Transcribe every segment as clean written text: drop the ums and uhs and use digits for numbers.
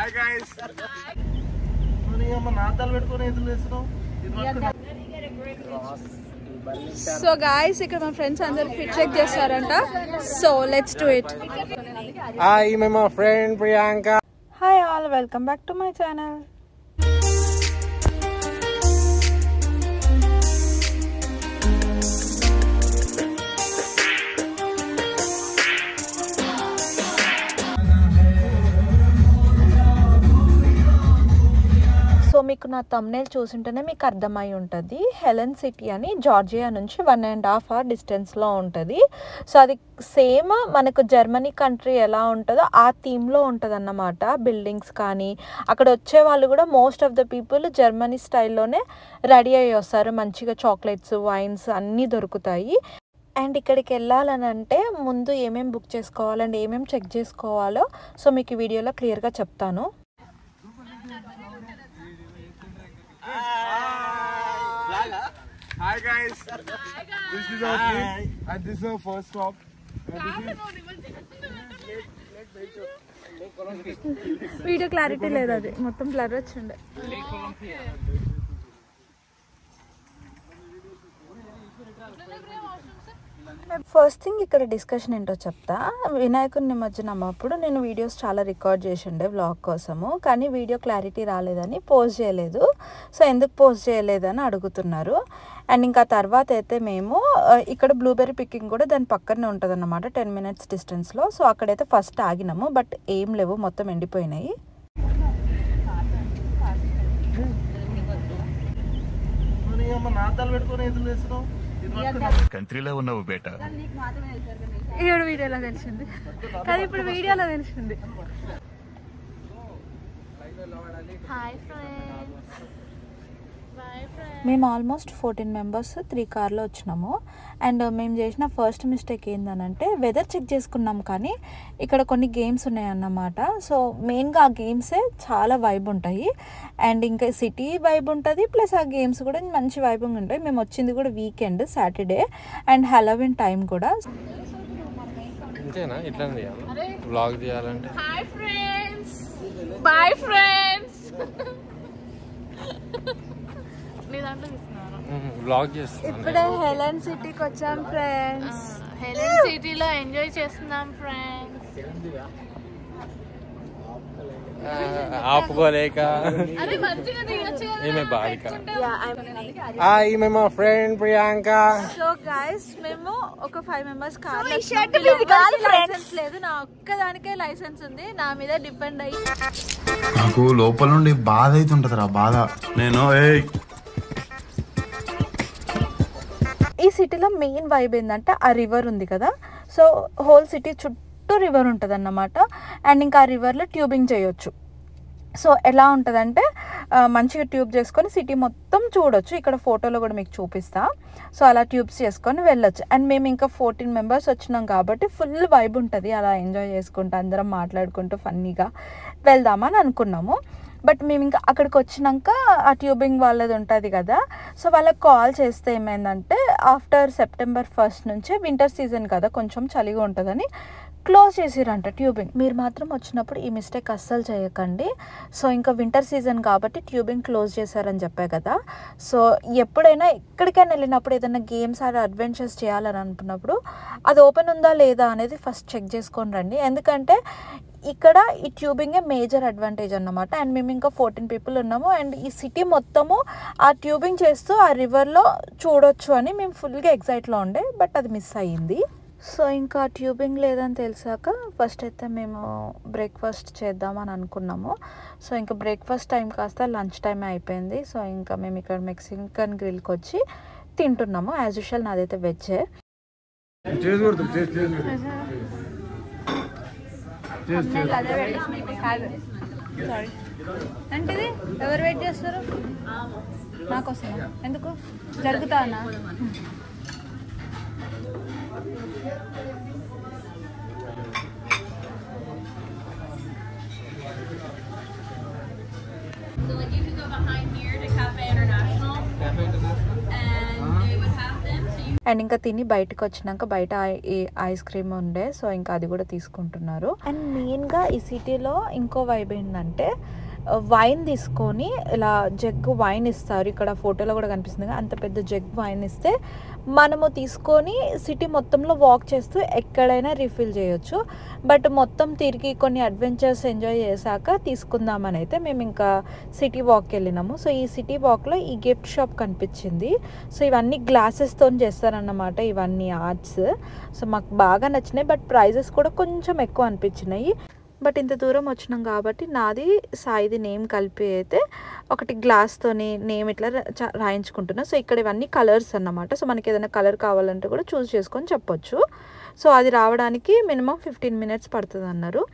Hi guys నాతాలు పెట్టుకొని ఎదురు చేస్తున్నావు సో గాయస్ ఇక్కడ మా ఫ్రెండ్స్ అందరు ఫిట్ చెక్ చేస్తారంట so let's do it hi my friend Priyanka hi all welcome back to my channel so మీకు నా థంబ్నెయిల్ చూసింటేనే మీకు అర్థమై ఉంటుంది హెలెన్ సిటీ అని జార్జియా నుంచి 1.5 hour డిస్టెన్స్లో ఉంటుంది సో అది సేమ్ మనకు జర్మనీ కంట్రీ ఎలా ఉంటుందో ఆ థీమ్లో ఉంటుంది అన్నమాట బిల్డింగ్స్ కానీ అక్కడ వచ్చే వాళ్ళు కూడా most of the people Germany స్టైల్లోనే రెడీ అయ్యి వస్తారు మంచిగా చాక్లెట్స్ వైన్స్ అన్నీ దొరుకుతాయి అండ్ ఇక్కడికి వెళ్ళాలని అంటే ముందు ఏమేమి బుక్ చేసుకోవాలంటే ఏమేమి చెక్ చేసుకోవాలో సో మీకు ఈ వీడియోలో క్లియర్గా చెప్తాను Hi guys. This is our trip and this is our first stop. Video clarity లేదు అది మొత్తం బ్లర్ వచ్చిండే ఫస్ట్ థింగ్ ఇక్కడ డిస్కషన్ ఏంటో చెప్తా వినాయకుడి నిమజ్జనం అప్పుడు నేను వీడియోస్ చాలా రికార్డ్ చేసిండే వ్లాగ్ కోసము కానీ వీడియో క్లారిటీ రాలేదని పోస్ట్ చేయలేదు సో ఎందుకు పోస్ట్ చేయలేదని అడుగుతున్నారు అండ్ ఇంకా తర్వాత అయితే మేము ఇక్కడ బ్లూబెర్రీ పికింగ్ కూడా దాని పక్కనే ఉంటుంది అన్నమాట 10 minutes డిస్టెన్స్లో సో అక్కడైతే ఫస్ట్ ఆగినాము బట్ ఏం లేవు మొత్తం ఎండిపోయినాయి నాతాలు పెట్టుకొని ఎదురు చేస్తున్నావు కంట్రీలో ఉన్నావు బేటా ఇప్పుడు వీడియోలో తెలిసింది కానీ ఇప్పుడు వీడియోలో తెలిసింది మేము ఆల్మోస్ట్ 14 members 3 కార్లో వచ్చినాము అండ్ మేము చేసిన ఫస్ట్ మిస్టేక్ ఏంటంటే వెదర్ చెక్ చేసుకున్నాం కానీ ఇక్కడ కొన్ని గేమ్స్ ఉన్నాయన్నమాట సో మెయిన్గా ఆ గేమ్సే చాలా వైబ్ ఉంటాయి అండ్ ఇంకా సిటీ వైబ్ ఉంటుంది ప్లస్ ఆ గేమ్స్ కూడా మంచి వైబింగ్ ఉంటాయి మేము వచ్చింది కూడా weekend Saturday and Halloween time కూడా అంతేనా ఇట్లా వ్లాగ్ చేయాలంటే hi friends bye friends vlog చేస్తున్నాను ఇప్పుడే హెలెన్ సిటీకి వచ్చాం ఫ్రెండ్స్ హెలెన్ సిటీలో ఎంజాయ్ చేస్తున్నాం ఫ్రెండ్స్ ఆపుకోలేక అరే మంచిగా దిగొచ్చు కదా ఈమె బాలిక hi my friend Priyanka so guys మేము ఒక 5 members కార్ లైసెన్స్ లేదు నా ఒక్కదానికే లైసెన్స్ ఉంది నా మీద డిపెండ్ అయ్యి నాకు లోపల నుండి బాధ అవుతుంటది రా బాధ నేను ఈ సిటీలో మెయిన్ వైబ్ ఏంటంటే ఆ రివర్ ఉంది కదా సో హోల్ సిటీ చుట్టూ రివర్ ఉంటుంది అన్నమాట అండ్ ఇంకా ఆ రివర్లో ట్యూబింగ్ చేయొచ్చు సో ఎలా ఉంటుందంటే మంచిగా ట్యూబ్ చేసుకొని సిటీ మొత్తం చూడొచ్చు ఇక్కడ ఫోటోలో కూడా మీకు చూపిస్తా సో అలా ట్యూబ్స్ చేసుకొని వెళ్ళొచ్చు అండ్ మేము ఇంకా 14 members వచ్చినాం కాబట్టి ఫుల్ వైబ్ ఉంటుంది అలా ఎంజాయ్ చేసుకుంటూ అందరం మాట్లాడుకుంటూ ఫన్నీగా వెళ్దామని అనుకున్నాము బట్ మేము ఇంకా అక్కడికి వచ్చినాక ఆ ట్యూబింగ్ వాళ్ళది ఉంటుంది కదా సో వాళ్ళకి కాల్ చేస్తే ఏమైందంటే ఆఫ్టర్ September 1st నుంచే వింటర్ సీజన్ కదా కొంచెం చలిగా ఉంటుందని క్లోజ్ చేసిరంట ట్యూబింగ్ మీరు మాత్రం వచ్చినప్పుడు ఈ మిస్టేక్ అస్సలు చేయకండి సో ఇంకా వింటర్ సీజన్ కాబట్టి ట్యూబింగ్ క్లోజ్ చేశారని చెప్పా కదా సో ఎప్పుడైనా ఎక్కడికైనా వెళ్ళినప్పుడు ఏదైనా గేమ్స్ ఆర్ అడ్వెంచర్స్ చేయాలని అనుకున్నప్పుడు అది ఓపెన్ ఉందా లేదా అనేది ఫస్ట్ చెక్ చేసుకొని రండి ఎందుకంటే ఇక్కడ ఈ ట్యూబింగే మేజర్ అడ్వాంటేజ్ అన్నమాట అండ్ మేము ఇంకా 14 people ఉన్నాము అండ్ ఈ సిటీ మొత్తము ఆ ట్యూబింగ్ చేస్తూ ఆ రివర్లో చూడొచ్చు అని మేము ఫుల్గా ఎక్సైట్లో ఉండే బట్ అది మిస్ అయ్యింది సో ఇంకా ట్యూబింగ్ లేదని తెలిసాక ఫస్ట్ అయితే మేము బ్రేక్ఫాస్ట్ చేద్దామని అనుకున్నాము సో ఇంకా బ్రేక్ఫాస్ట్ టైం కాస్త లంచ్ టైం అయిపోయింది సో ఇంకా మేము ఇక్కడ మెక్సికన్ గ్రిల్కి వచ్చి తింటున్నాము యాజ్ యూజువల్ నాదైతే వెజ్జే అంటే ఎవరు వెయిట్ చేస్తారు నాకోసం ఎందుకు జరుగుతానా So like you could go behind here to Cafe International and they would have them so you and ఇంకా తిని బయటకు వచ్చినాక బయట ఐస్ క్రీమ్ ఉండే, సో ఇంకా అది కూడా తీసుకుంటున్నారు. అండ్ మెయిన్గా ఈ సిటీలో ఇంకో వైబ్ ఏంటంటే వైన్ తీసుకొని ఇలా జగ్ వైన్ ఇస్తారు. ఇక్కడ ఫోటోలో కూడా కనిపిస్తుంది కదా, అంత పెద్ద జగ్ వైన్ ఇస్తే మనము తీసుకొని సిటీ మొత్తంలో వాక్ చేస్తూ ఎక్కడైనా రీఫిల్ చేయొచ్చు. బట్ మొత్తం తిరిగి కొన్ని అడ్వెంచర్స్ ఎంజాయ్ చేశాక తీసుకుందామని అయితే మేము ఇంకా సిటీ వాక్కి వెళ్ళినాము. సో ఈ సిటీ వాక్లో ఈ గిఫ్ట్ షాప్ కనిపించింది. సో ఇవన్నీ గ్లాసెస్తో చేస్తారన్నమాట, ఇవన్నీ ఆర్ట్స్. సో మాకు బాగా నచ్చినాయి, బట్ ప్రైజెస్ కూడా కొంచెం ఎక్కువ అనిపించినాయి. బట్ ఇంత దూరం వచ్చినాం కాబట్టి నాది సాయిది నేమ్ కలిపి అయితే ఒకటి గ్లాస్తోని నేమ్ ఇట్లా రాయించుకుంటున్నా. సో ఇక్కడ ఇవన్నీ కలర్స్ అన్నమాట. సో మనకి ఏదైనా కలర్ కావాలంటే కూడా చూస్ చేసుకొని చెప్పొచ్చు. సో అది రావడానికి మినిమం 15 minutes పడుతుంది అన్నారు.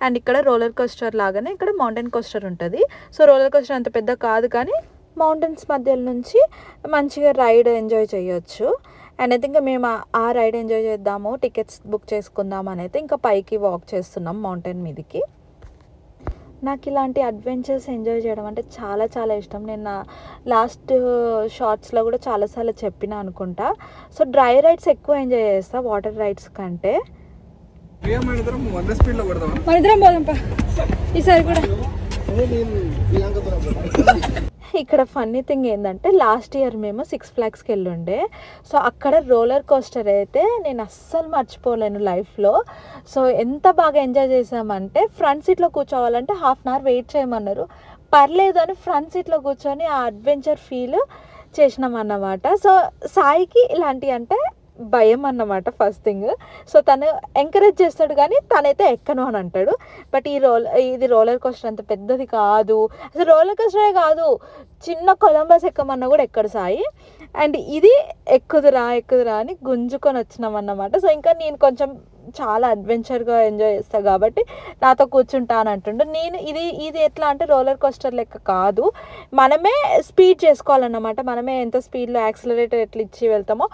అండ్ ఇక్కడ రోలర్ కోస్టర్ లాగానే ఇక్కడ మౌంటైన్ కోస్టర్ ఉంటుంది. సో రోలర్ కోస్టర్ అంత పెద్ద కాదు, కానీ మౌంటైన్స్ మధ్యలో నుంచి మంచిగా రైడ్ ఎంజాయ్ చేయొచ్చు. అండ్ అయితే ఇంకా మేము ఆ రైడ్ ఎంజాయ్ చేద్దాము, టికెట్స్ బుక్ చేసుకుందాం అని అయితే ఇంకా పైకి వాక్ చేస్తున్నాం మౌంటైన్ మీదకి. నాకు ఇలాంటి అడ్వెంచర్స్ ఎంజాయ్ చేయడం అంటే చాలా చాలా ఇష్టం. నేను నా లాస్ట్ షార్ట్స్లో కూడా చాలాసార్లు చెప్పిన అనుకుంటా. సో డ్రై రైడ్స్ ఎక్కువ ఎంజాయ్ చేస్తా వాటర్ రైడ్స్ కంటే. మనిద్దరం పోదాంపా ఈసారి కూడా. ఇక్కడ ఫన్నీ థింగ్ ఏంటంటే లాస్ట్ ఇయర్ మేము 6 Flagsకి వెళ్ళుండే. సో అక్కడ రోలర్ కోస్టర్ అయితే నేను అస్సలు మర్చిపోలేను లైఫ్లో. సో ఎంత బాగా ఎంజాయ్ చేసామంటే ఫ్రంట్ సీట్లో కూర్చోవాలంటే 1/2 hour వెయిట్ చేయమన్నారు. పర్లేదు అని ఫ్రంట్ సీట్లో కూర్చొని ఆ అడ్వెంచర్ ఫీల్ చేసినాం అన్నమాట. సో సాయికి ఇలాంటివి అంటే భయం అన్నమాట ఫస్ట్ థింగ్. సో తను ఎంకరేజ్ చేస్తాడు కానీ తనైతే ఎక్కను అని అంటాడు. బట్ ఇది రోలర్ కోస్టర్ అంత పెద్దది కాదు, అసలు రోలర్ కోస్టరే కాదు, చిన్న కొలంబస్ ఎక్కమన్నా కూడా ఎక్కడు సాయి. అండ్ ఇది ఎక్కుదురా అని గుంజుకొని వచ్చినాం అన్నమాట. సో ఇంకా నేను కొంచెం చాలా అడ్వెంచర్గా ఎంజాయ్ చేస్తాను కాబట్టి నాతో కూర్చుంటా అని అంటుండు. నేను ఇది ఎట్లా అంటే రోలర్ కోస్టర్ లెక్క కాదు, మనమే స్పీడ్ చేసుకోవాలన్నమాట. మనమే ఎంత స్పీడ్లో యాక్సిలరేటర్ ఎట్లా ఇచ్చి వెళ్తామో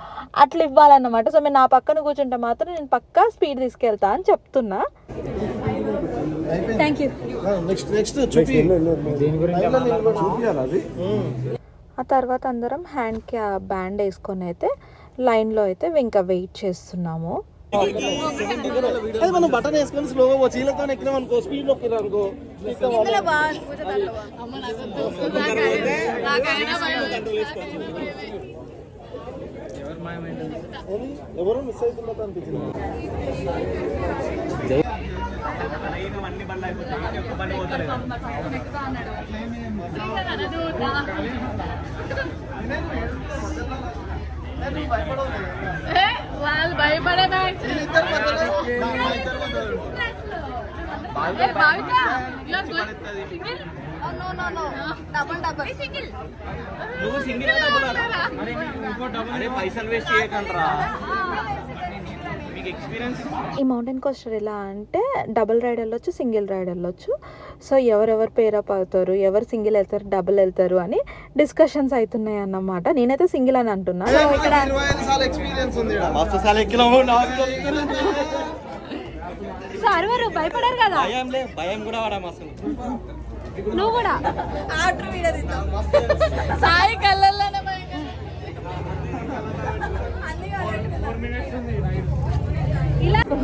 అట్లా ఇవ్వాలన్నమాట. సో నేను నా పక్కన కూర్చుంటే మాత్రం నేను పక్కా స్పీడ్ తీసుకెళ్తా అని చెప్తున్నా. Thank you. ఆ తర్వాత అందరం హ్యాండ్కి ఆ బ్యాండ్ వేసుకొని అయితే లైన్లో అయితే ఇంకా వెయిట్ చేస్తున్నాము. మనం బటన్ వేసుకొని స్లోగా చీలతో ఎక్కినాం అనుకో, స్పీడ్ లో అనుకో, ఎవరు మిస్ అవుతున్నట్టు అనిపించింది. వాళ్ళు భయపడే పైసలు వేస్ట్ చేయకండి. ఈ మౌంటైన్ కోస్టర్ ఎలా అంటే డబుల్ రైడ్ వెళ్ళొచ్చు, సింగిల్ రైడ్ వెళ్ళొచ్చు. సో ఎవరెవరు పేరప్ అవుతారు, ఎవరు సింగిల్ వెళ్తారు, డబుల్ వెళ్తారు అని డిస్కషన్స్ అవుతున్నాయి అన్నమాట. నేనైతే సింగిల్ అని అంటున్నా. భయపడారు కదా, భయం కూడా వాడాం అసలు. నువ్వు కూడా సాయి కళ్ళల్లోనే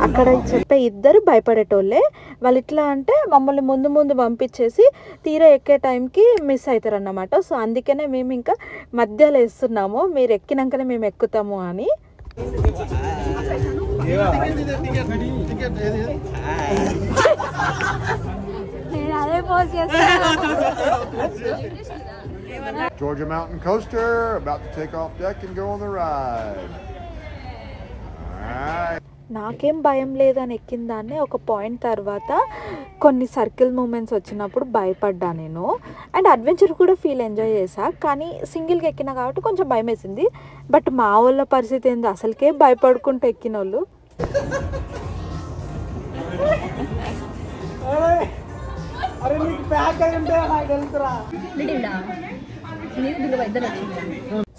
అక్కడ చెప్పే ఇద్దరు భయపడేటోళ్ళే. వాళ్ళు ఇట్లా అంటే మమ్మల్ని ముందు పంపించేసి తీరా ఎక్కే టైంకి మిస్ అవుతారు అన్నమాట. సో అందుకనే మేము ఇంకా మధ్యలో వేస్తున్నాము, మీరు ఎక్కినాకనే మేము ఎక్కుతాము అని. నేను అదే పోజ్ చేస్తాను. Georgia Mountain Coaster, about to take off deck and go on the ride. Alright. నాకేం భయం లేదని ఎక్కిన దాన్ని ఒక పాయింట్ తర్వాత కొన్ని సర్కిల్ మూమెంట్స్ వచ్చినప్పుడు భయపడ్డా నేను. అండ్ అడ్వెంచర్ కూడా ఎంజాయ్ చేసా, కానీ సింగిల్గా ఎక్కినా కాబట్టి కొంచెం భయం వేసింది. బట్ మా వాళ్ళ పరిస్థితి ఏంది, అసలుకే భయపడుకుంటూ ఎక్కిన వాళ్ళు.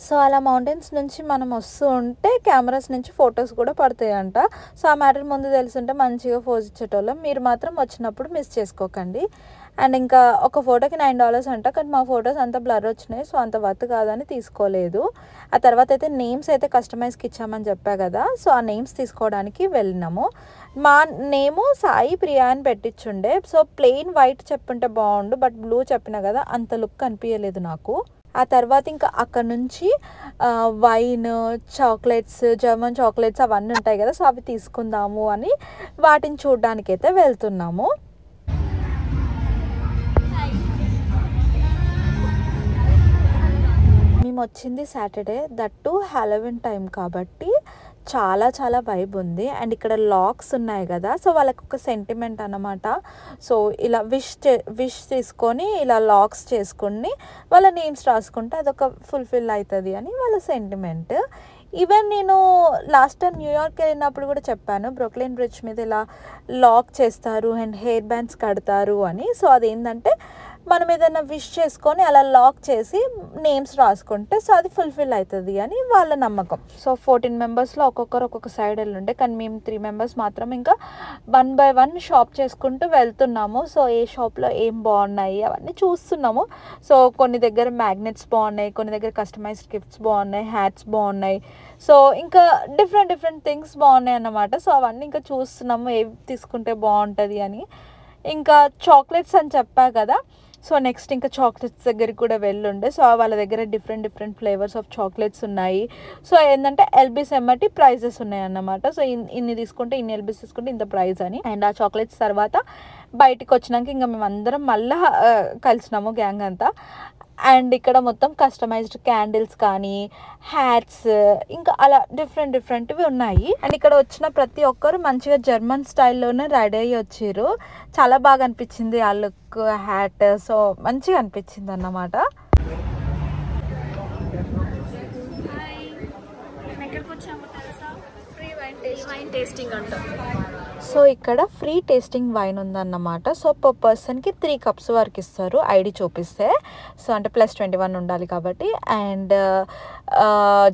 సో అలా మౌంటైన్స్ నుంచి మనం వస్తూ ఉంటే కెమెరాస్ నుంచి ఫొటోస్ కూడా పడతాయంట. సో ఆ మ్యాటర్ ముందు తెలుసుంటే మంచిగా పోజ్ ఇచ్చేటోళ్ళం. మీరు మాత్రం వచ్చినప్పుడు మిస్ చేసుకోకండి. అండ్ ఇంకా ఒక ఫోటోకి $9 అంట, కానీ మా ఫొటోస్ అంతా బ్లర్ వచ్చినాయి, సో అంత వర్త్ కాదని తీసుకోలేదు. ఆ తర్వాత అయితే నేమ్స్ అయితే కస్టమైజ్కి ఇచ్చామని చెప్పా కదా, సో ఆ నేమ్స్ తీసుకోవడానికి వెళ్ళినాము. మా నేము సాయి ప్రియా అని పెట్టించుండే, సో ప్లెయిన్ వైట్ చెప్పుంటే బాగుండు, బట్ బ్లూ చెప్పిన కదా అంత లుక్ అనిపించలేదు నాకు. ఆ తర్వాత ఇంకా అక్కడ నుంచి వైన్, చాక్లెట్స్, జర్మన్ చాక్లెట్స్ అవన్నీ ఉంటాయి కదా, సో అవి తీసుకుందాము అని వాటిని చూడడానికైతే వెళ్తున్నాము. మేము వచ్చింది సాటర్డే, దట్టు హ్యాలోవిన్ టైం కాబట్టి చాలా చాలా వైబ్ ఉంది. అండ్ ఇక్కడ లాక్స్ ఉన్నాయి కదా, సో వాళ్ళకి ఒక సెంటిమెంట్ అన్నమాట. సో ఇలా విష్ తీసుకొని ఇలా లాక్స్ చేసుకుని వాళ్ళ నేమ్స్ రాసుకుంటే అదొక ఫుల్ఫిల్ అవుతుంది అని వాళ్ళ సెంటిమెంట్. ఈవెన్ నేను లాస్ట్ టైం న్యూయార్క్ వెళ్ళినప్పుడు కూడా చెప్పాను, బ్రూక్లిన్ బ్రిడ్జ్ మీద ఇలా లాక్ చేస్తారు అండ్ హెయిర్ బ్యాండ్స్ కడతారు అని. సో అదేంటంటే మనం ఏదైనా విష్ చేసుకొని అలా లాక్ చేసి నేమ్స్ రాసుకుంటే సో అది ఫుల్ఫిల్ అవుతుంది అని వాళ్ళ నమ్మకం. సో 14 మెంబర్స్లో ఒక్కొక్కరు ఒక్కొక్క సైడ్ వెళ్ళుండే, కానీ మేము 3 మెంబర్స్ మాత్రం ఇంకా 1 by 1 షాప్ చేసుకుంటూ వెళ్తున్నాము. సో ఏ షాప్లో ఏం బాగున్నాయి అవన్నీ చూస్తున్నాము. సో కొన్ని దగ్గర మ్యాగ్నెట్స్ బాగున్నాయి, కొన్ని దగ్గర కస్టమైజ్డ్ గిఫ్ట్స్ బాగున్నాయి, హ్యాట్స్ బాగున్నాయి, సో ఇంకా డిఫరెంట్ థింగ్స్ బాగున్నాయి అన్నమాట. సో అవన్నీ ఇంకా చూస్తున్నాము ఏవి తీసుకుంటే బాగుంటుంది అని. ఇంకా చాక్లెట్స్ అని చెప్పా కదా, సో నెక్స్ట్ ఇంకా చాక్లెట్స్ దగ్గరికి కూడా వెళ్ళుండే. సో వాళ్ళ దగ్గర డిఫరెంట్ ఫ్లేవర్స్ ఆఫ్ చాక్లెట్స్ ఉన్నాయి. సో ఏంటంటే ఎల్బీస్ ఎమ్మటి ప్రైజెస్ ఉన్నాయి అన్నమాట. సో ఇన్ని తీసుకుంటే ఇన్ని ఎల్బీస్ తీసుకుంటే ఇంత ప్రైజ్ అని. అండ్ ఆ చాక్లెట్స్ తర్వాత బయటికి వచ్చినాక ఇంకా మేము అందరం మళ్ళీ కలిసినాము గ్యాంగ్ అంతా. అండ్ ఇక్కడ మొత్తం కస్టమైజ్డ్ క్యాండిల్స్ కానీ హ్యాట్స్ ఇంకా అలా డిఫరెంట్వి ఉన్నాయి. అండ్ ఇక్కడ వచ్చిన ప్రతి ఒక్కరు మంచిగా జర్మన్ స్టైల్లోనే రెడీ అయ్యి వచ్చారు. చాలా బాగా అనిపించింది ఆ లుక్, హ్యాట్, సో మంచిగా అనిపించింది అన్నమాట. వైన్ టేస్టింగ్ అంటాం. సో ఇక్కడ ఫ్రీ టేస్టింగ్ వైన్ ఉందన్నమాట. సో పర్ పర్సన్కి 3 cups వరకు ఇస్తారు ఐడి చూపిస్తే. సో అంటే +21 ఉండాలి కాబట్టి. అండ్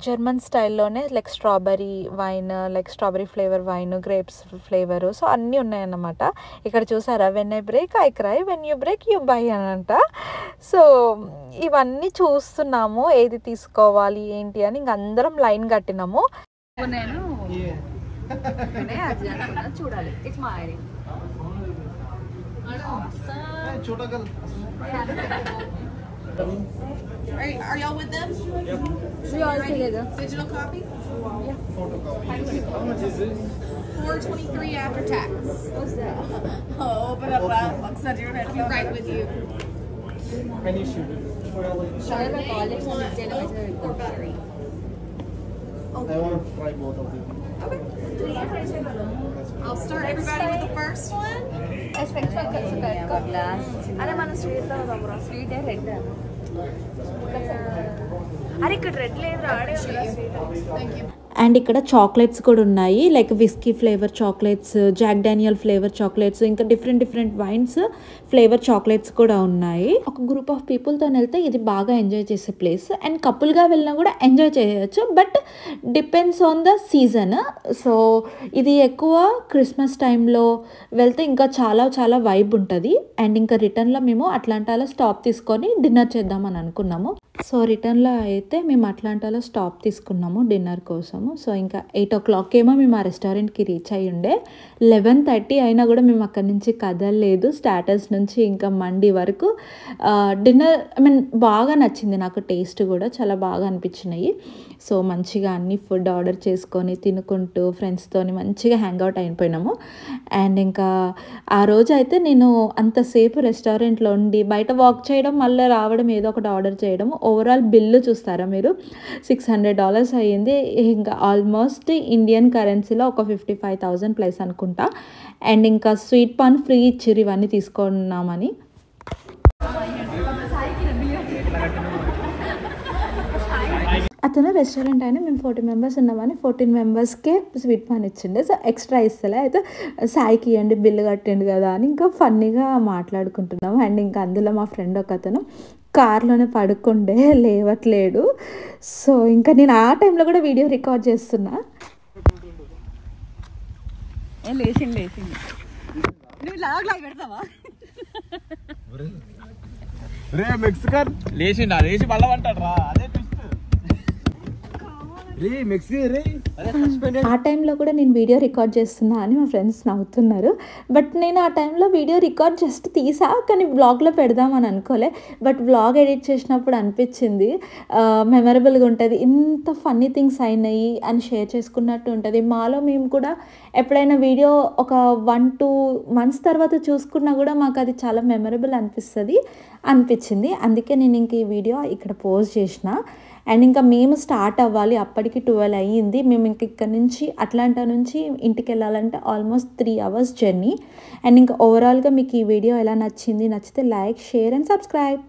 జర్మన్ స్టైల్లోనే like strawberry wine, like strawberry flavour wine, grapes flavour, so అన్నీ ఉన్నాయన్నమాట. ఇక్కడ చూసారా, when I break I cry, when you break you buy అని అంట. సో ఇవన్నీ చూస్తున్నాము ఏది తీసుకోవాలి ఏంటి అని. ఇంక అందరం లైన్ కట్టినాము. నేను చూడాలి. It's my ID. Are y'all with them? We all together. Digital copy? Yeah. Photocopy. How much is this? $4.23 after tax. What's that? Oh, open up that. Looks like you're gonna be right with you. Can you shoot it? Share my college Or battery. I want to try both of them. I'll start everybody with the first one. అరే మన sweet తాగుదాం. Sweet red. అరే ఇక్కడ red లేదు రాడే. Thank you. And ఇక్కడ chocolates కూడా ఉన్నాయి, like whisky flavour chocolates, Jack Daniel flavour chocolates, ఇంకా డిఫరెంట్ వైన్స్ ఫ్లేవర్ చాక్లెట్స్ కూడా ఉన్నాయి. ఒక గ్రూప్ ఆఫ్ పీపుల్తో వెళ్తే ఇది బాగా ఎంజాయ్ చేసే ప్లేస్. అండ్ కపుల్గా వెళ్ళినా కూడా ఎంజాయ్ చేయొచ్చు, but depends on the season. So ఇది ఎక్కువ క్రిస్మస్ టైంలో వెళ్తే ఇంకా చాలా వైబ్ ఉంటుంది. అండ్ ఇంకా రిటర్న్లో మేము అట్లాంటాలో స్టాప్ తీసుకొని డిన్నర్ చేద్దామని అనుకున్నాము. సో రిటర్న్లో అయితే మేము అట్లాంటాలో స్టాప్ తీసుకున్నాము డిన్నర్ కోసము. సో ఇంకా 8 o'clock ఏమో మేము ఆ రెస్టారెంట్కి రీచ్ అయ్యి ఉండే. 11:30 అయినా కూడా మేము అక్కడి నుంచి కదలలేదు. స్టార్టర్స్ నుంచి ఇంకా మండి వరకు డిన్నర్ బాగా నచ్చింది నాకు. టేస్ట్ కూడా చాలా బాగా అనిపించినాయి. సో మంచిగా అన్ని ఫుడ్ ఆర్డర్ చేసుకొని తినుకుంటూ ఫ్రెండ్స్తోని మంచిగా హ్యాంగ్అవుట్ అయిపోయినాము. అండ్ ఇంకా ఆ రోజు అయితే నేను అంతసేపు రెస్టారెంట్లో ఉండి బయట వాక్ చేయడం, మళ్ళీ రావడం, ఏదో ఒకటి ఆర్డర్ చేయడం. ఓవరాల్ బిల్లు చూస్తారా మీరు, $600 అయ్యింది. ఇంకా ఆల్మోస్ట్ ఇండియన్ కరెన్సీలో ఒక 55,000 ప్లస్ అనుకుంటా. అండ్ ఇంకా స్వీట్ పాన్ ఫ్రీ ఇచ్చిర్రు ఇవన్నీ తీసుకున్నామని. అతను రెస్టారెంట్ అయినా మేము 40 members ఉన్నామని 14 members-కే స్వీట్ పాన్ ఇచ్చిండే. సో ఎక్స్ట్రా ఇస్తలే, అయితే సాయికి ఇవ్వండి బిల్లు కట్టిండు కదా అని ఇంకా ఫన్నీగా మాట్లాడుకుంటున్నాము. అండ్ ఇంకా అందులో మా ఫ్రెండ్ ఒక అతను కార్లోనే పడుకుండే, లేవట్లేడు. సో ఇంకా నేను ఆ టైంలో కూడా వీడియో రికార్డ్ చేస్తున్నా. లేచింది నువ్వు లాగ్ పెడతావా? రే మెక్సికన్ లేచి మళ్ళా అంటాడు రా అదే రే మెక్సీ రే ఆ టైంలో కూడా నేను వీడియో రికార్డ్ చేస్తున్నా అని మా ఫ్రెండ్స్ నవ్వుతున్నారు. బట్ నేను ఆ టైంలో వీడియో రికార్డ్ జస్ట్ తీసా, కానీ బ్లాగ్లో పెడదామని అనుకోలే. బట్ బ్లాగ్ ఎడిట్ చేసినప్పుడు అనిపించింది మెమరబుల్గా ఉంటుంది, ఇంత ఫన్నీ థింగ్స్ అయినాయి అని షేర్ చేసుకున్నట్టు ఉంటుంది. మాలో మేము కూడా ఎప్పుడైనా వీడియో ఒక 1-2 months తర్వాత చూసుకున్నా కూడా మాకు అది చాలా మెమరబుల్ అనిపించింది. అందుకే నేను ఇంక ఈ వీడియో ఇక్కడ పోస్ట్ చేసిన. అండ్ ఇంకా మేము స్టార్ట్ అవ్వాలి, అప్పటికి 12 అయ్యింది. మేము ఇంక ఇక్కడ నుంచి అట్లాంటా నుంచి ఇంటికి వెళ్ళాలంటే ఆల్మోస్ట్ 3 hours జర్నీ. అండ్ ఇంకా ఓవరాల్గా మీకు ఈ వీడియో ఎలా నచ్చితే లైక్, షేర్ అండ్ సబ్స్క్రైబ్.